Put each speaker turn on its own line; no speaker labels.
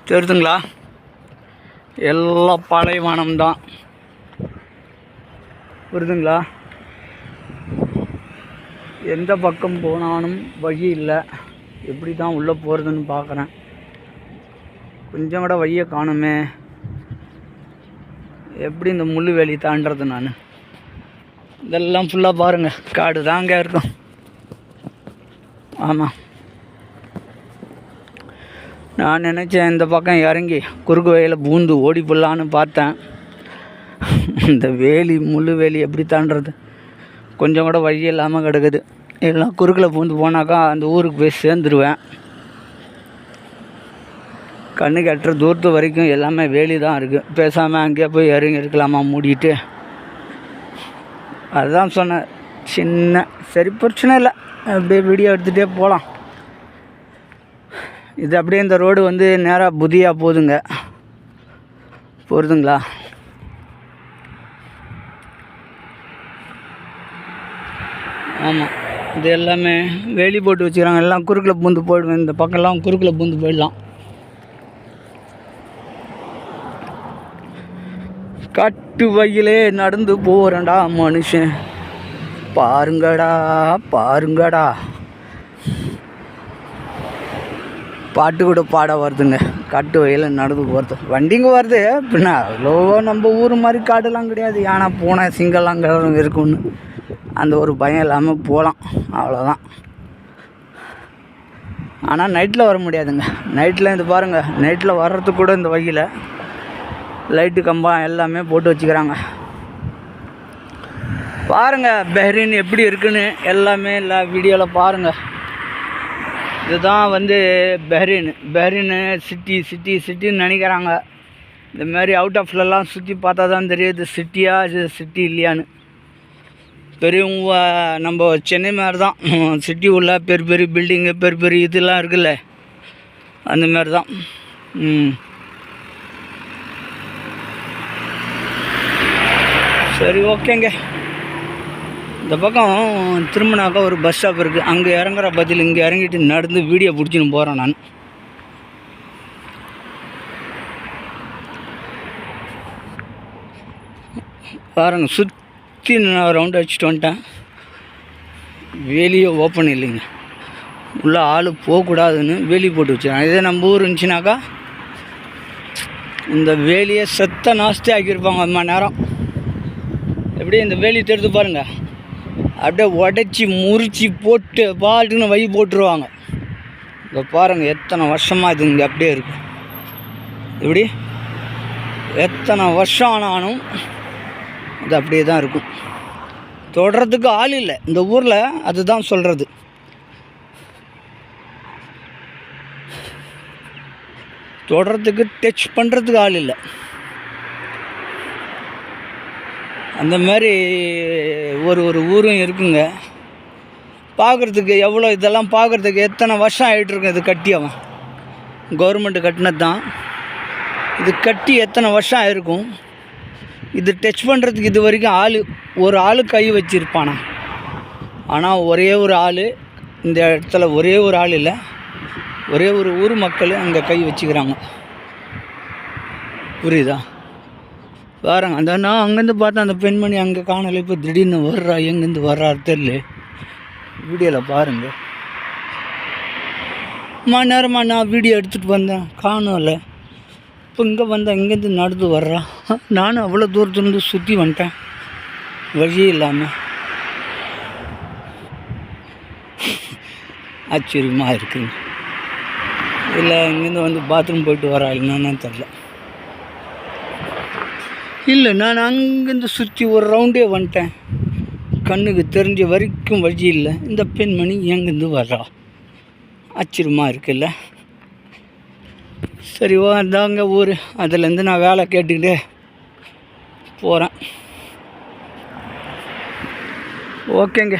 தெரியுதுங்களா? எல்லாம் பாலைவனம்தான். புரியுதுங்களா? எந்த பக்கம் போனாலும் வழி இல்லை. எப்படி தான் உள்ளே போகிறதுன்னு பார்க்குறேன். கொஞ்சம் கூட வழியை காணுமே. எப்படி இந்த முள் வேலி தாண்டது? நான் இதெல்லாம் ஃபுல்லாக பாருங்கள், காடு தான் அங்கே இருக்கும். ஆமாம், நான் நினச்சேன் இந்த பக்கம் இறங்கி குறுக்கு வழியில் பூந்து ஓடி போடலான்னு பார்த்தேன். இந்த வேலி முள் வேலி எப்படி தாண்டது? கொஞ்சம் கூட வழி இல்லாமல் கிடக்குது. எல்லாம் குறுக்கில் பூந்து போனாக்கா அந்த ஊருக்கு போய் சேர்ந்துருவேன். கண்ணு கட்டுற தூரத்து வரைக்கும் எல்லாமே வேலி தான் இருக்குது. பேசாமல் அங்கேயே போய் இறங்கி இருக்கலாமா மூடிட்டு? அதுதான் சொன்னேன். சின்ன சரி, பிரச்சனை இல்லை, அப்படியே வீடியோ எடுத்துகிட்டே போகலாம். இது அப்படியே இந்த ரோடு வந்து நேராக புதியாக போகுதுங்க. போகிறதுங்களா? ஆமாம், இது எல்லாமே வேலி போட்டு வச்சுக்கிறாங்க. எல்லாம் குறுக்கில் பூந்து போயிடுவேன். இந்த பக்கம்லாம் குறுக்கில் பூந்து போயிடலாம். காட்டு வழியிலே நடந்து போகிறேன்டா மனுஷன், பாருங்கடா பாருங்கடா. பாட்டு கூட பாட வருதுங்க. காட்டு வழியில் நடந்து போகிறது, வண்டிங்க வருது. பின்ன அவ்வளோ நம்ம ஊர் மாதிரி காடுலாம் கிடையாது. யானை பூனை சிங்கம்லாம் இருக்குன்னு அந்த ஒரு பயம் இல்லாமல் போகலாம், அவ்வளோதான். ஆனால் நைட்டில் வர முடியாதுங்க. நைட்டில் இது பாருங்கள், நைட்டில் வர்றதுக்கு கூட இந்த வழியில் லைட்டு கம்பம் எல்லாமே போட்டு வச்சுக்கிறாங்க. பாருங்கள் பெஹ்ரைன் எப்படி இருக்குன்னு எல்லாமே எல்லா வீடியோவில் பாருங்கள். இதுதான் வந்து பெஹ்ரைன் சிட்டின்னு நினைக்கிறாங்க. இந்தமாரி அவுட் ஆஃப்லலாம் சுற்றி பார்த்தா தான் தெரியுது சிட்டியா இது சிட்டி இல்லையான்னு. பெரியவங்க நம்ம சென்னை மாதிரி தான் சிட்டி உள்ள பெரிய பெரிய பில்டிங்கு பெரிய பெரிய இதெல்லாம் இருக்குல்ல, அந்தமாரி தான். சரி, ஓகேங்க. இந்த பக்கம் திரும்பினாக்கா ஒரு பஸ் ஸ்டாப் இருக்குது. அங்கே இறங்குற பதில் இங்கே இறங்கிட்டு நடந்து வீடியோ பிடிச்சின்னு போகிறேன் நான். பாருங்கள், சுற்றி நான் ரவுண்டு அடிச்சுட்டு வந்துட்டேன். வேலியே ஓப்பன் இல்லைங்க, உள்ளே ஆள் போகக்கூடாதுன்னு வேலி போட்டு வச்சுருக்கேன். இதே நம்ம ஊர் இருந்துச்சுனாக்கா இந்த வேலியை செத்த நாஸ்தி ஆக்கியிருப்பாங்க. 1 மணி நேரம் எப்படி இந்த வேலி தெரிந்து பாருங்கள், அப்படியே உடச்சி முறிச்சி போட்டு பாட்டுன்னு வை போட்டுருவாங்க. இப்போ பாருங்கள் எத்தனை வருஷமாக இது இங்கே அப்படியே இருக்குது. இப்படி எத்தனை வருஷம் ஆனாலும் இது அப்படியே தான் இருக்கும். தொடுறதுக்கு ஆள் இல்லை இந்த ஊரில், அதுதான் சொல்கிறது. தொடுறதுக்கு டச் பண்ணுறதுக்கு ஆள் இல்லை. அந்த மாதிரி ஒரு ஊரும் இருக்குங்க. பார்க்குறதுக்கு எவ்வளோ இதெல்லாம் பார்க்குறதுக்கு எத்தனை வருஷம் ஆகிட்டுருக்கு. இது கட்டி அவன் கவர்மெண்ட்டு கட்டினது தான். இது கட்டி எத்தனை வருஷம் ஆகிருக்கும். இது டச் பண்ணுறதுக்கு இது வரைக்கும் ஒரு ஆள் கை வச்சுருப்பானா. ஆனால் ஒரே ஒரு ஆள் இந்த இடத்துல, ஒரே ஒரு ஆள் இல்லை, ஒரே ஒரு ஊர் மக்கள் அங்கே கை வச்சுக்கிறாங்க. புரியுதா? பாருங்க, அந்த நான் அங்கேருந்து பார்த்தேன் அந்த பெண்மணி அங்கே காணலை. இப்போ திடீர்னு வர்றா, எங்கேருந்து வர்றாரு தெரியல. வீடியோவில் பாருங்கள். மணி நேரமாக நான் வீடியோ எடுத்துகிட்டு வந்தேன், காணல. இப்போ இங்கே வந்தேன், இங்கேருந்து நடந்து வர்றா. நானும் அவ்வளோ தூரத்துலேருந்து சுற்றி வந்துட்டேன் வழி இல்லாமல். ஆச்சரியமாக இருக்குங்க. இல்லை இங்கேருந்து வந்து பாத்ரூம் போயிட்டு வரா என்னன்னு தெரில. இல்லை, நான் அங்கேருந்து சுற்றி ஒரு ரவுண்டே வந்துட்டேன். கண்ணுக்கு தெரிஞ்ச வரைக்கும் வழி இல்லை. இந்த பெண்மணி எங்கேருந்து வர்றா, ஆச்சரியமாக இருக்குல்ல. சரி, அதாங்க ஊர். அதுலேருந்து நான் வேலை கேட்டுக்கிட்டே போகிறேன். ஓகேங்க.